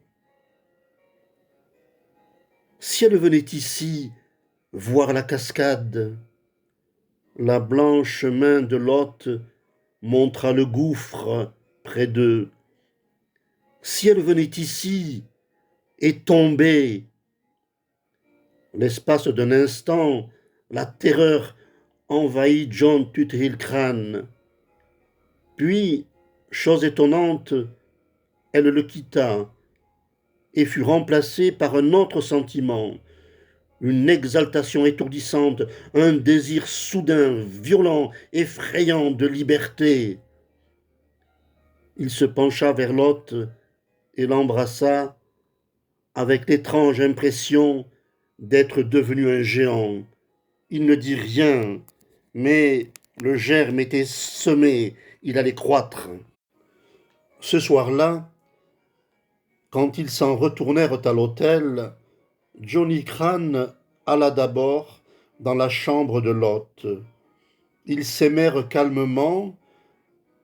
Si elle venait ici voir la cascade, la blanche main de Lot montra le gouffre près d'eux. Si elle venait ici et tombait, L'espace d'un instant, la terreur envahit John Tuthill-Crane. Puis, chose étonnante, elle le quitta et fut remplacée par un autre sentiment, une exaltation étourdissante, un désir soudain, violent, effrayant de liberté. Il se pencha vers l'hôte et l'embrassa avec l'étrange impression d'être devenu un géant. Il ne dit rien, mais le germe était semé, il allait croître. Ce soir-là, quand ils s'en retournèrent à l'hôtel, Johnny Crane alla d'abord dans la chambre de l'hôte. Ils s'aimèrent calmement,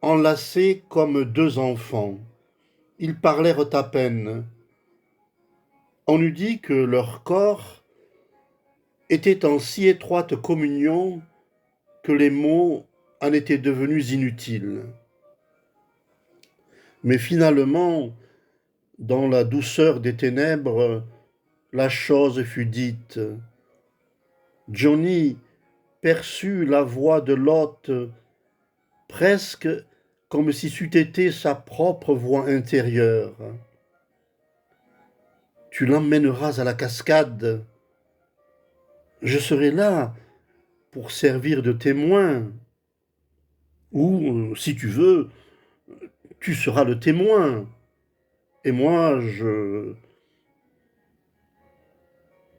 enlacés comme deux enfants. Ils parlèrent à peine. On eût dit que leurs corps étaient en si étroite communion que les mots en étaient devenus inutiles. Mais finalement, dans la douceur des ténèbres, la chose fut dite. Johnny perçut la voix de l'hôte presque comme si c'eût été sa propre voix intérieure. Tu l'emmèneras à la cascade. Je serai là pour servir de témoin. Ou, si tu veux, tu seras le témoin. Et moi,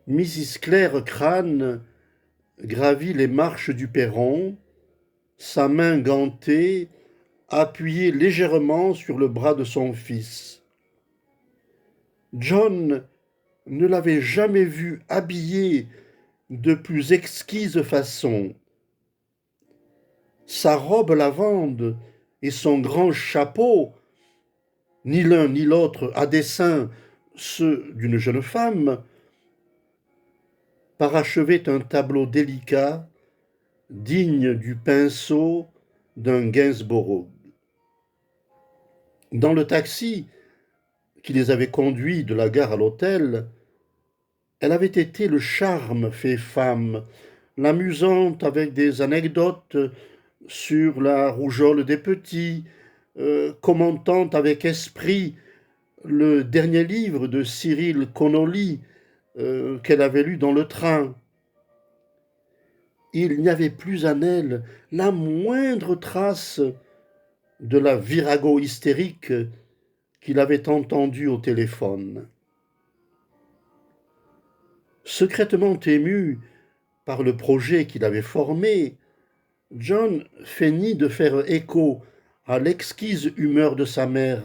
Mrs. Claire Crane gravit les marches du perron, sa main gantée appuyée légèrement sur le bras de son fils. John ne l'avait jamais vu habillé de plus exquise façon. Sa robe lavande et son grand chapeau, ni l'un ni l'autre à dessein ceux d'une jeune femme, parachevaient un tableau délicat, digne du pinceau d'un Gainsborough. Dans le taxi qui les avait conduits de la gare à l'hôtel, elle avait été le charme fait femme, l'amusante avec des anecdotes sur la rougeole des petits, commentant avec esprit le dernier livre de Cyril Connolly qu'elle avait lu dans le train. Il n'y avait plus en elle la moindre trace de la virago hystérique qu'il avait entendue au téléphone. Secrètement ému par le projet qu'il avait formé, John feignit de faire écho à l'exquise humeur de sa mère,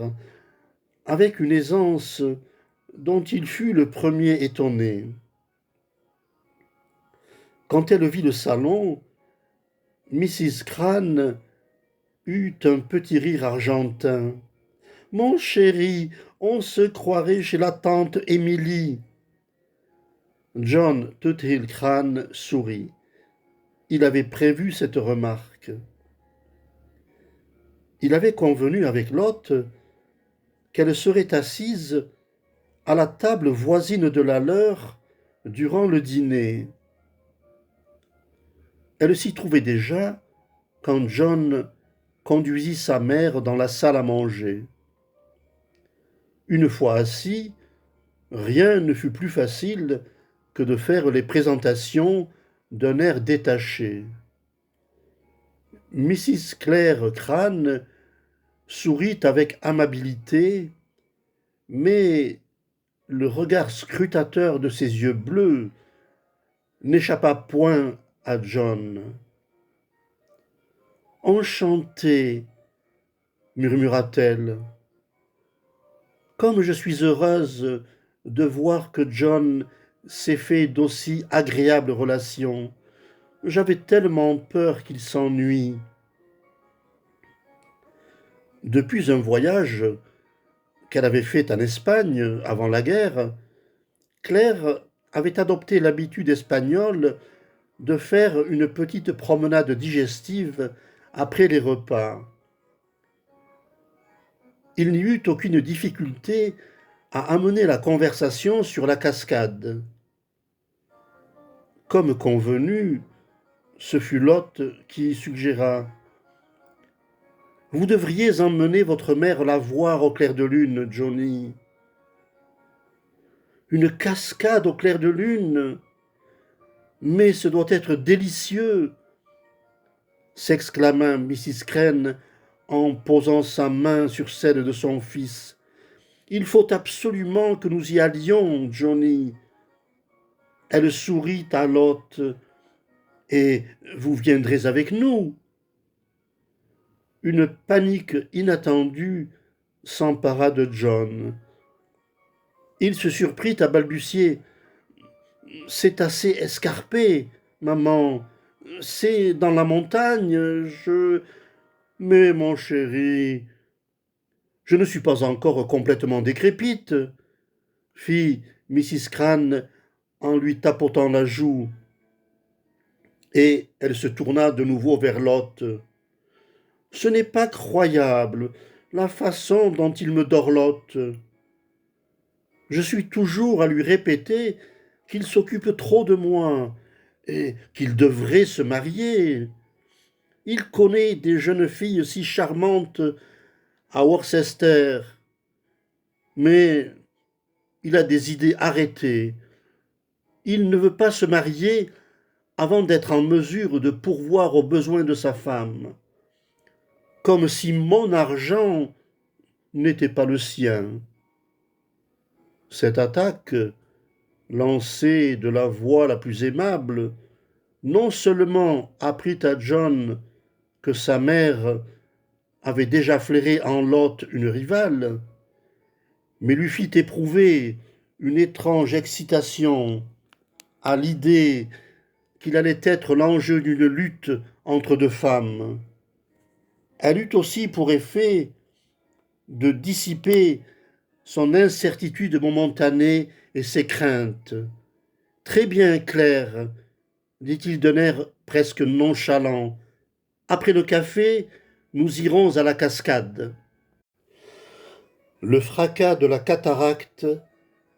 avec une aisance dont il fut le premier étonné. Quand elle vit le salon, Mrs. Crane eut un petit rire argentin. Mon chéri, on se croirait chez la tante Émilie. John Tuthill Crane sourit. Il avait prévu cette remarque. Il avait convenu avec l'hôte qu'elle serait assise à la table voisine de la leur durant le dîner. Elle s'y trouvait déjà quand John conduisit sa mère dans la salle à manger. Une fois assis, rien ne fut plus facile que de faire les présentations d'un air détaché. Mrs. Claire Crane sourit avec amabilité, mais le regard scrutateur de ses yeux bleus n'échappa point à John. Enchantée, murmura-t-elle. Comme je suis heureuse de voir que John s'est fait d'aussi agréables relations. J'avais tellement peur qu'il s'ennuie. Depuis un voyage qu'elle avait fait en Espagne avant la guerre, Claire avait adopté l'habitude espagnole de faire une petite promenade digestive après les repas. Il n'y eut aucune difficulté à amener la conversation sur la cascade. Comme convenu, ce fut Lot qui suggéra: Vous devriez emmener votre mère la voir au clair de lune, Johnny. Une cascade au clair de lune? Mais ce doit être délicieux! S'exclama Mrs. Crane en posant sa main sur celle de son fils. Il faut absolument que nous y allions, Johnny. Elle sourit à Lot. Et vous viendrez avec nous. Une panique inattendue s'empara de John. Il se surprit à balbutier. C'est assez escarpé, maman. C'est dans la montagne. Mais mon chéri, je ne suis pas encore complètement décrépite, fit Mrs. Crane en lui tapotant la joue. Et elle se tourna de nouveau vers Lot. Ce n'est pas croyable, la façon dont il me dorlote. Je suis toujours à lui répéter qu'il s'occupe trop de moi et qu'il devrait se marier. Il connaît des jeunes filles si charmantes à Worcester, mais il a des idées arrêtées. Il ne veut pas se marier avant d'être en mesure de pourvoir aux besoins de sa femme, comme si mon argent n'était pas le sien. Cette attaque, lancée de la voix la plus aimable, non seulement apprit à John que sa mère avait déjà flairé en Lot une rivale, mais lui fit éprouver une étrange excitation à l'idée qu'il allait être l'enjeu d'une lutte entre deux femmes. Elle eut aussi pour effet de dissiper son incertitude momentanée et ses craintes. Très bien, Claire, dit-il d'un air presque nonchalant. Après le café, nous irons à la cascade. Le fracas de la cataracte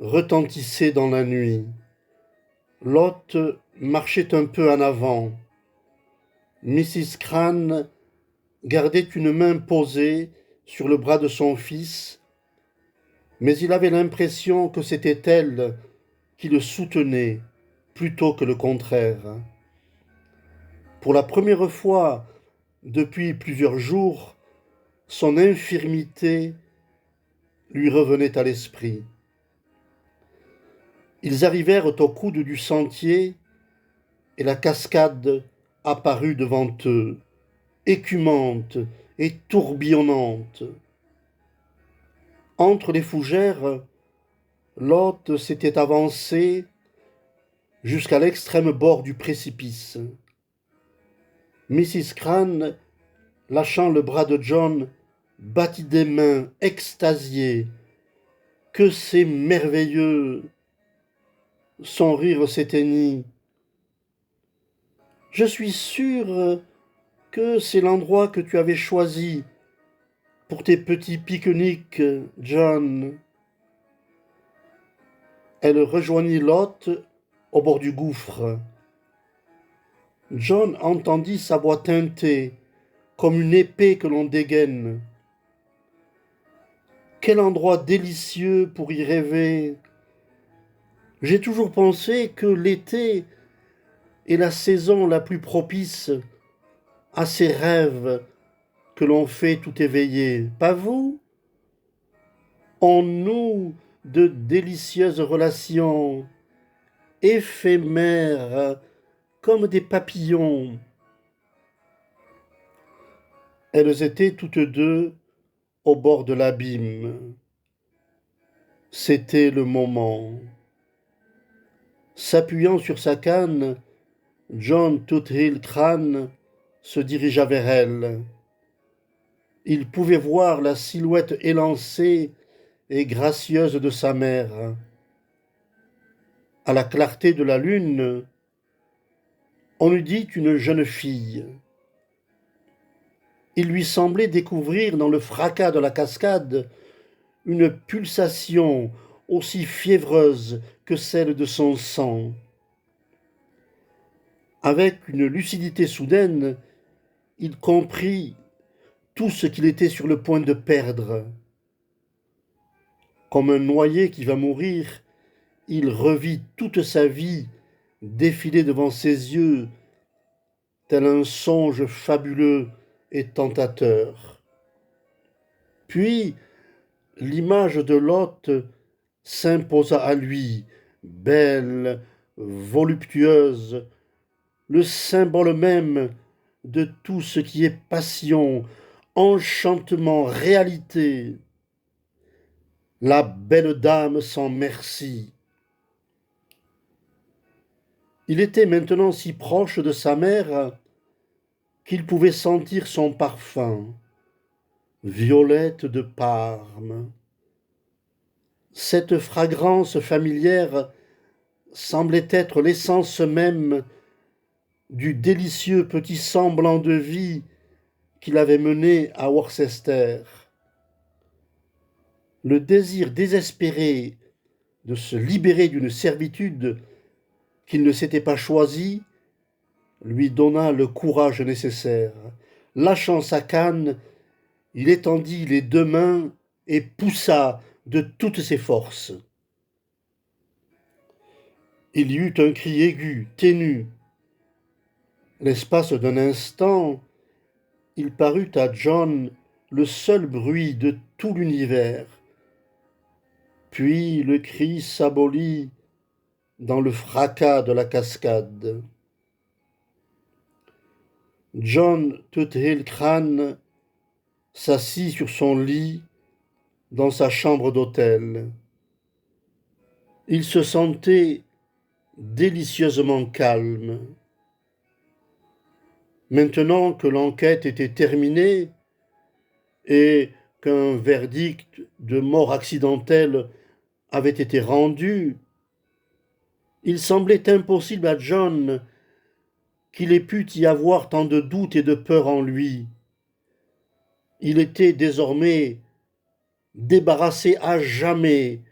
retentissait dans la nuit. Lot marchait un peu en avant. Mrs. Crane gardait une main posée sur le bras de son fils, mais il avait l'impression que c'était elle qui le soutenait plutôt que le contraire. Pour la première fois depuis plusieurs jours, son infirmité lui revenait à l'esprit. Ils arrivèrent au coude du sentier et la cascade apparut devant eux, écumante et tourbillonnante. Entre les fougères, Lot s'était avancé jusqu'à l'extrême bord du précipice. Mrs. Crane, lâchant le bras de John, battit des mains extasiée. Que c'est merveilleux! Son rire s'éteignit. Je suis sûre que c'est l'endroit que tu avais choisi pour tes petits pique-niques, John. Elle rejoignit Lot au bord du gouffre. John entendit sa voix teinter, comme une épée que l'on dégaine. Quel endroit délicieux pour y rêver! J'ai toujours pensé que l'été est la saison la plus propice à ces rêves que l'on fait tout éveillé. Pas vous? On noue de délicieuses relations éphémères comme des papillons. Elles étaient toutes deux au bord de l'abîme. C'était le moment. S'appuyant sur sa canne, John Toothill Crane se dirigea vers elle. Il pouvait voir la silhouette élancée et gracieuse de sa mère. À la clarté de la lune, on eût dit une jeune fille. Il lui semblait découvrir dans le fracas de la cascade une pulsation aussi fiévreuse que celle de son sang. Avec une lucidité soudaine, il comprit tout ce qu'il était sur le point de perdre. Comme un noyé qui va mourir, il revit toute sa vie défiler devant ses yeux, tel un songe fabuleux et tentateur. Puis l'image de Lot s'imposa à lui, belle, voluptueuse, le symbole même de tout ce qui est passion, enchantement, réalité. La belle dame sans merci. Il était maintenant si proche de sa mère qu'il pouvait sentir son parfum, violette de Parme. Cette fragrance familière semblait être l'essence même du délicieux petit semblant de vie qu'il avait mené à Worcester. Le désir désespéré de se libérer d'une servitude qu'il ne s'était pas choisie lui donna le courage nécessaire. Lâchant sa canne, il étendit les deux mains et poussa de toutes ses forces. Il y eut un cri aigu, ténu. L'espace d'un instant, il parut à John le seul bruit de tout l'univers. Puis le cri s'abolit dans le fracas de la cascade. John Tuthill-Crane s'assit sur son lit dans sa chambre d'hôtel. Il se sentait délicieusement calme. Maintenant que l'enquête était terminée et qu'un verdict de mort accidentelle avait été rendu, il semblait impossible à John qu'il ait pu y avoir tant de doutes et de peur en lui. Il était désormais débarrassé à jamais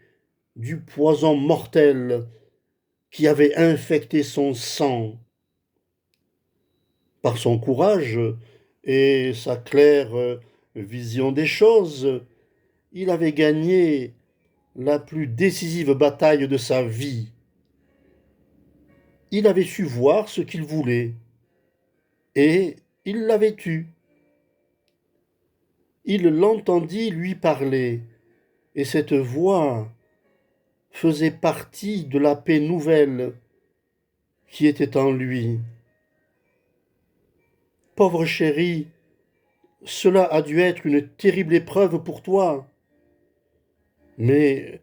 du poison mortel qui avait infecté son sang. Par son courage et sa claire vision des choses, il avait gagné la plus décisive bataille de sa vie. Il avait su voir ce qu'il voulait, et il l'avait eu. Il l'entendit lui parler, et cette voix faisait partie de la paix nouvelle qui était en lui. Pauvre chéri, cela a dû être une terrible épreuve pour toi, mais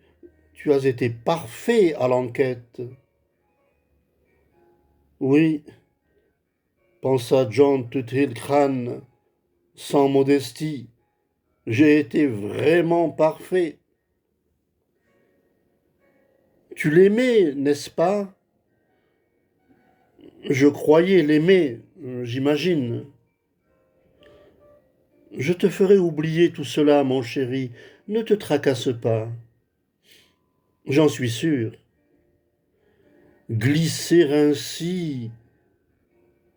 tu as été parfait à l'enquête. Oui, pensa John Tuthill-Crane, sans modestie, j'ai été vraiment parfait. Tu l'aimais, n'est-ce pas? Je croyais l'aimer, j'imagine. Je te ferai oublier tout cela, mon chéri, ne te tracasse pas. J'en suis sûr. Glisser ainsi,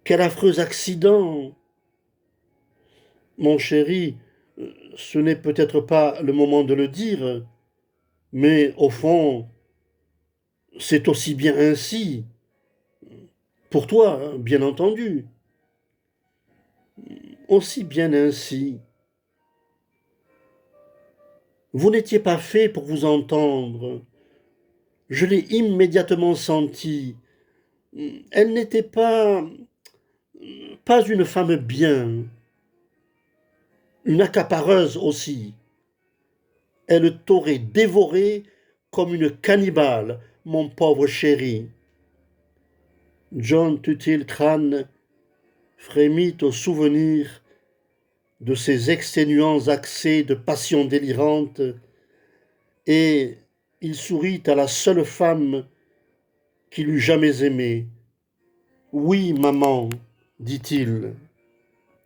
quel affreux accident! Mon chéri, ce n'est peut-être pas le moment de le dire, mais au fond, c'est aussi bien ainsi. Pour toi, hein, bien entendu. Aussi bien ainsi. Vous n'étiez pas fait pour vous entendre. Je l'ai immédiatement senti. Elle n'était pas une femme bien, une accapareuse aussi. Elle t'aurait dévoré comme une cannibale, mon pauvre chéri. John Tuthill-Crane frémit au souvenir de ces exténuants accès de passion délirante, et il sourit à la seule femme qu'il eût jamais aimée. Oui, maman, dit-il.